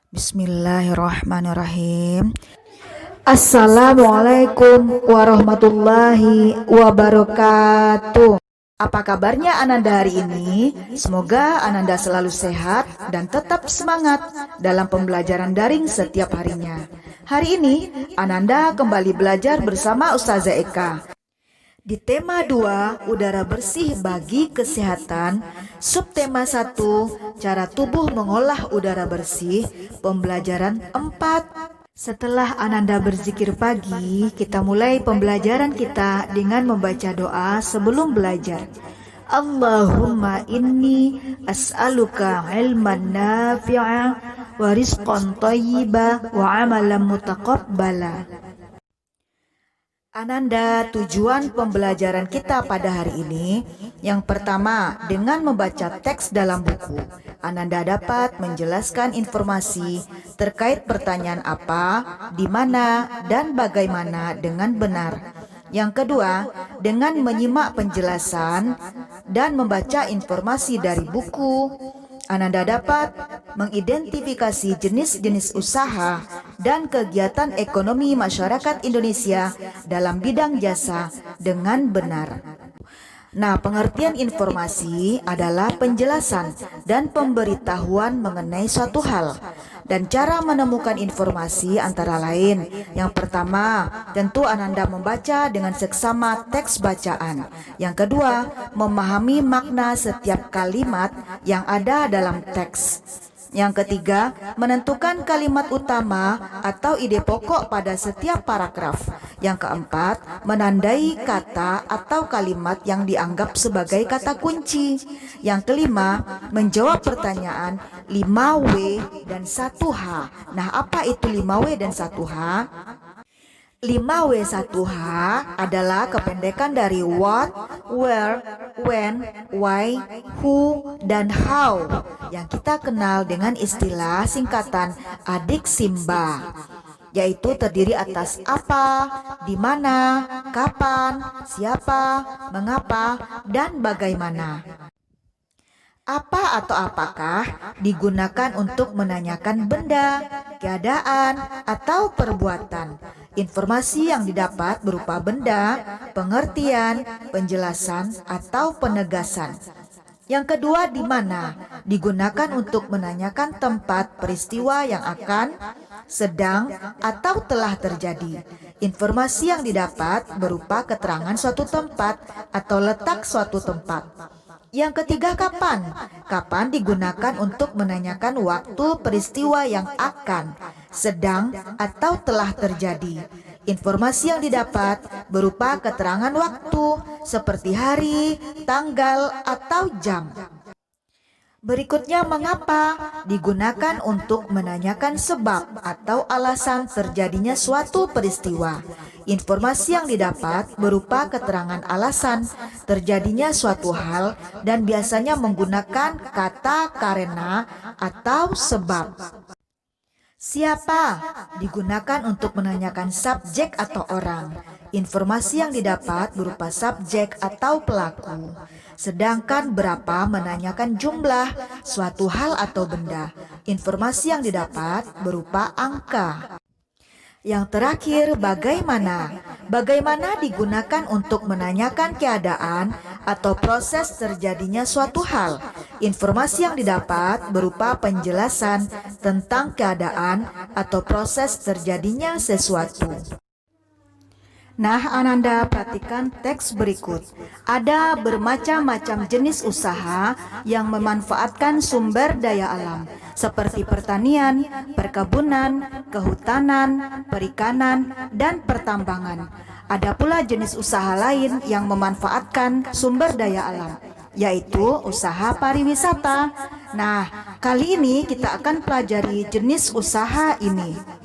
Bismillahirrahmanirrahim. Assalamualaikum warahmatullahi wabarakatuh. Apa kabarnya Ananda hari ini? Semoga Ananda selalu sehat dan tetap semangat dalam pembelajaran daring setiap harinya. Hari ini Ananda kembali belajar bersama Ustazah Eka. Di tema 2, udara bersih bagi kesehatan, subtema 1, cara tubuh mengolah udara bersih, pembelajaran 4. Setelah Ananda berzikir pagi, kita mulai pembelajaran kita dengan membaca doa sebelum belajar. Allahumma inni as'aluka ilman nafi'a wa rizqan thayyiba wa amalan mutaqabbala. Ananda, tujuan pembelajaran kita pada hari ini, yang pertama, dengan membaca teks dalam buku, Ananda dapat menjelaskan informasi terkait pertanyaan apa, di mana, dan bagaimana dengan benar. Yang kedua, dengan menyimak penjelasan dan membaca informasi dari buku, Ananda dapat mengidentifikasi jenis-jenis usaha dan kegiatan ekonomi masyarakat Indonesia dalam bidang jasa dengan benar. Nah, pengertian informasi adalah penjelasan dan pemberitahuan mengenai suatu hal. Dan cara menemukan informasi antara lain, yang pertama, tentu Ananda membaca dengan seksama teks bacaan. Yang kedua, memahami makna setiap kalimat yang ada dalam teks. Yang ketiga, menentukan kalimat utama atau ide pokok pada setiap paragraf. Yang keempat, menandai kata atau kalimat yang dianggap sebagai kata kunci. Yang kelima, menjawab pertanyaan 5W dan 1H. Nah, apa itu 5W dan 1H? 5W1H adalah kependekan dari what, where, when, why, who, dan how, yang kita kenal dengan istilah singkatan adik Simba, yaitu terdiri atas apa, di mana, kapan, siapa, mengapa, dan bagaimana. Apa atau apakah digunakan untuk menanyakan benda, keadaan, atau perbuatan. Informasi yang didapat berupa benda, pengertian, penjelasan, atau penegasan. Yang kedua, di mana? Digunakan untuk menanyakan tempat peristiwa yang akan, sedang, atau telah terjadi. Informasi yang didapat berupa keterangan suatu tempat atau letak suatu tempat. Yang ketiga, kapan? Kapan digunakan untuk menanyakan waktu peristiwa yang akan, sedang, atau telah terjadi. Informasi yang didapat berupa keterangan waktu seperti hari, tanggal, atau jam. Berikutnya, mengapa? Digunakan untuk menanyakan sebab atau alasan terjadinya suatu peristiwa. Informasi yang didapat berupa keterangan alasan terjadinya suatu hal dan biasanya menggunakan kata karena atau sebab. Siapa? Digunakan untuk menanyakan subjek atau orang. Informasi yang didapat berupa subjek atau pelaku. Sedangkan berapa menanyakan jumlah, suatu hal atau benda. Informasi yang didapat berupa angka. Yang terakhir, bagaimana? Bagaimana digunakan untuk menanyakan keadaan atau proses terjadinya suatu hal. Informasi yang didapat berupa penjelasan tentang keadaan atau proses terjadinya sesuatu. Nah, Ananda perhatikan teks berikut. Ada bermacam-macam jenis usaha yang memanfaatkan sumber daya alam, seperti pertanian, perkebunan, kehutanan, perikanan, dan pertambangan. Ada pula jenis usaha lain yang memanfaatkan sumber daya alam, yaitu usaha pariwisata. Nah, kali ini kita akan pelajari jenis usaha ini.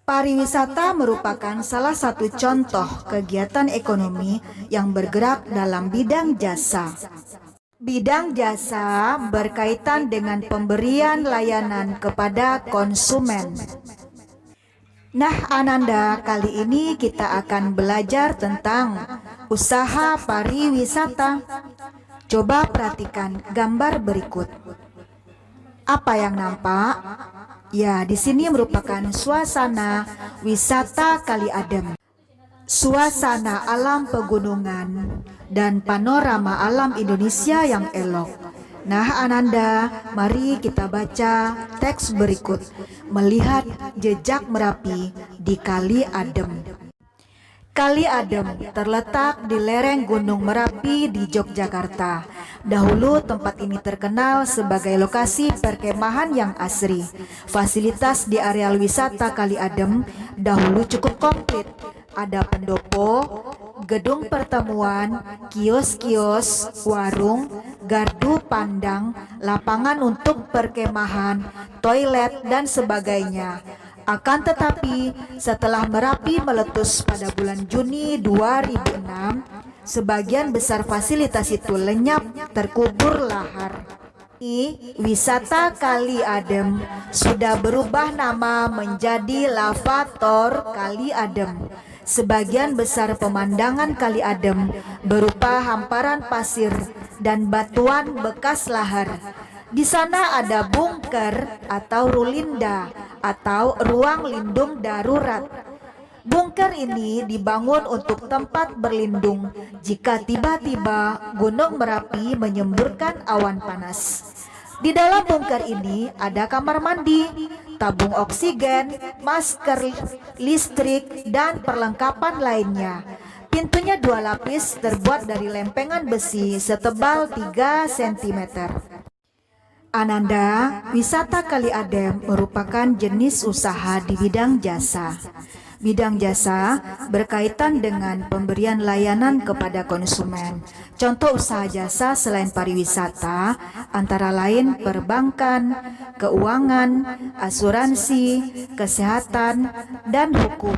Pariwisata merupakan salah satu contoh kegiatan ekonomi yang bergerak dalam bidang jasa. Bidang jasa berkaitan dengan pemberian layanan kepada konsumen. Nah, Ananda, kali ini kita akan belajar tentang usaha pariwisata. Coba perhatikan gambar berikut. Apa yang nampak? Ya, di sini merupakan suasana wisata Kali Adem. Suasana alam pegunungan dan panorama alam Indonesia yang elok. Nah, Ananda, mari kita baca teks berikut. Melihat jejak Merapi di Kali Adem. Kali Adem terletak di lereng Gunung Merapi di Yogyakarta. Dahulu tempat ini terkenal sebagai lokasi perkemahan yang asri. Fasilitas di areal wisata Kali Adem dahulu cukup komplit. Ada pendopo, gedung pertemuan, kios-kios, warung, gardu pandang, lapangan untuk perkemahan, toilet, dan sebagainya. Akan tetapi, setelah Merapi meletus pada bulan Juni 2006, sebagian besar fasilitas itu lenyap terkubur lahar. Wisata Kali Adem sudah berubah nama menjadi Lavator Kali Adem. Sebagian besar pemandangan Kali Adem berupa hamparan pasir dan batuan bekas lahar. Di sana ada bunker atau rulinda atau ruang lindung darurat. Bunker ini dibangun untuk tempat berlindung jika tiba-tiba Gunung Merapi menyemburkan awan panas. Di dalam bunker ini ada kamar mandi, tabung oksigen, masker, listrik, dan perlengkapan lainnya. Pintunya 2 lapis terbuat dari lempengan besi setebal 3 cm. Ananda, wisata Kali Adem merupakan jenis usaha di bidang jasa. Bidang jasa berkaitan dengan pemberian layanan kepada konsumen. Contoh usaha jasa selain pariwisata antara lain perbankan, keuangan, asuransi, kesehatan, dan hukum.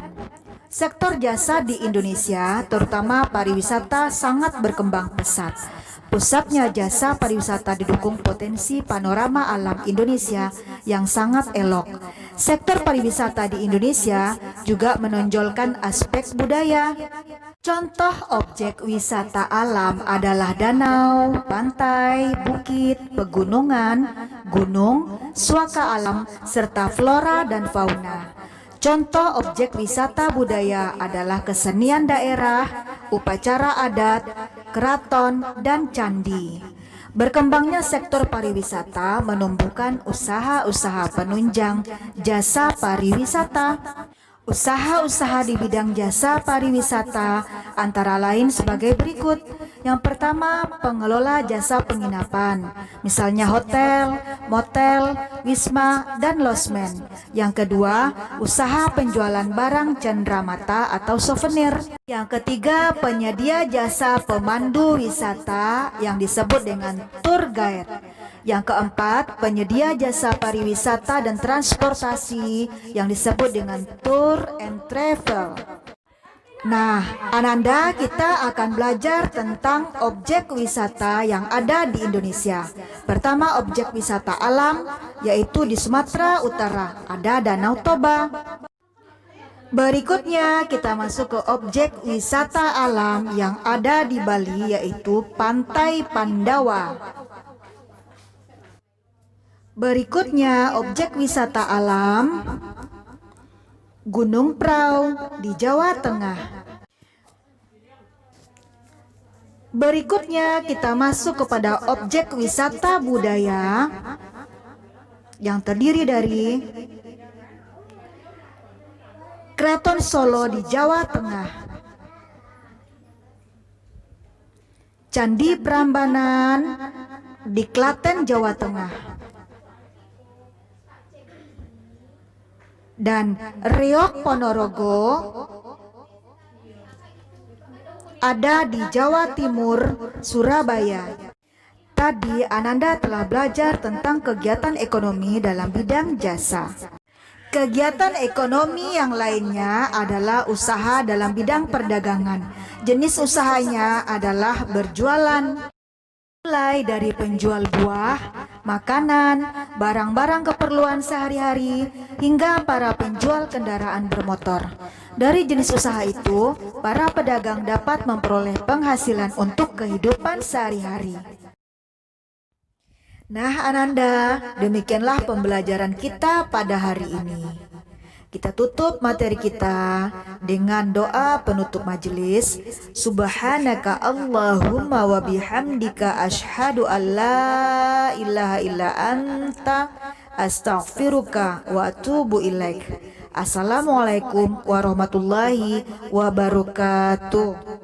Sektor jasa di Indonesia, terutama pariwisata, sangat berkembang pesat. Pusatnya jasa pariwisata didukung potensi panorama alam Indonesia yang sangat elok. Sektor pariwisata di Indonesia juga menonjolkan aspek budaya. Contoh objek wisata alam adalah danau, pantai, bukit, pegunungan, gunung, suaka alam, serta flora dan fauna. Contoh objek wisata budaya adalah kesenian daerah, upacara adat, keraton, dan candi. Berkembangnya sektor pariwisata menumbuhkan usaha-usaha penunjang jasa pariwisata. Usaha-usaha di bidang jasa pariwisata antara lain sebagai berikut. Yang pertama, pengelola jasa penginapan, misalnya hotel, motel, wisma, dan losmen. Yang kedua, usaha penjualan barang cenderamata atau souvenir. Yang ketiga, penyedia jasa pemandu wisata yang disebut dengan tour guide. Yang keempat, penyedia jasa pariwisata dan transportasi yang disebut dengan tour and travel. Nah, Ananda, kita akan belajar tentang objek wisata yang ada di Indonesia. Pertama, objek wisata alam, yaitu di Sumatera Utara ada Danau Toba. Berikutnya kita masuk ke objek wisata alam yang ada di Bali, yaitu Pantai Pandawa. Berikutnya objek wisata alam Gunung Prau di Jawa Tengah. Berikutnya kita masuk kepada objek wisata budaya yang terdiri dari Keraton Solo di Jawa Tengah, Candi Prambanan di Klaten, Jawa Tengah, dan Riok Ponorogo ada di Jawa Timur, Surabaya. Tadi Ananda telah belajar tentang kegiatan ekonomi dalam bidang jasa. Kegiatan ekonomi yang lainnya adalah usaha dalam bidang perdagangan. Jenis usahanya adalah berjualan, mulai dari penjual buah, makanan, barang-barang keperluan sehari-hari, hingga para penjual kendaraan bermotor. Dari jenis usaha itu, para pedagang dapat memperoleh penghasilan untuk kehidupan sehari-hari. Nah, Ananda, demikianlah pembelajaran kita pada hari ini. Kita tutup materi kita dengan doa penutup majelis. Subhanaka Allahumma wa bihamdika asyhadu an la ilaha illa anta astaghfiruka wa atubu ilaik. Assalamualaikum warahmatullahi wabarakatuh.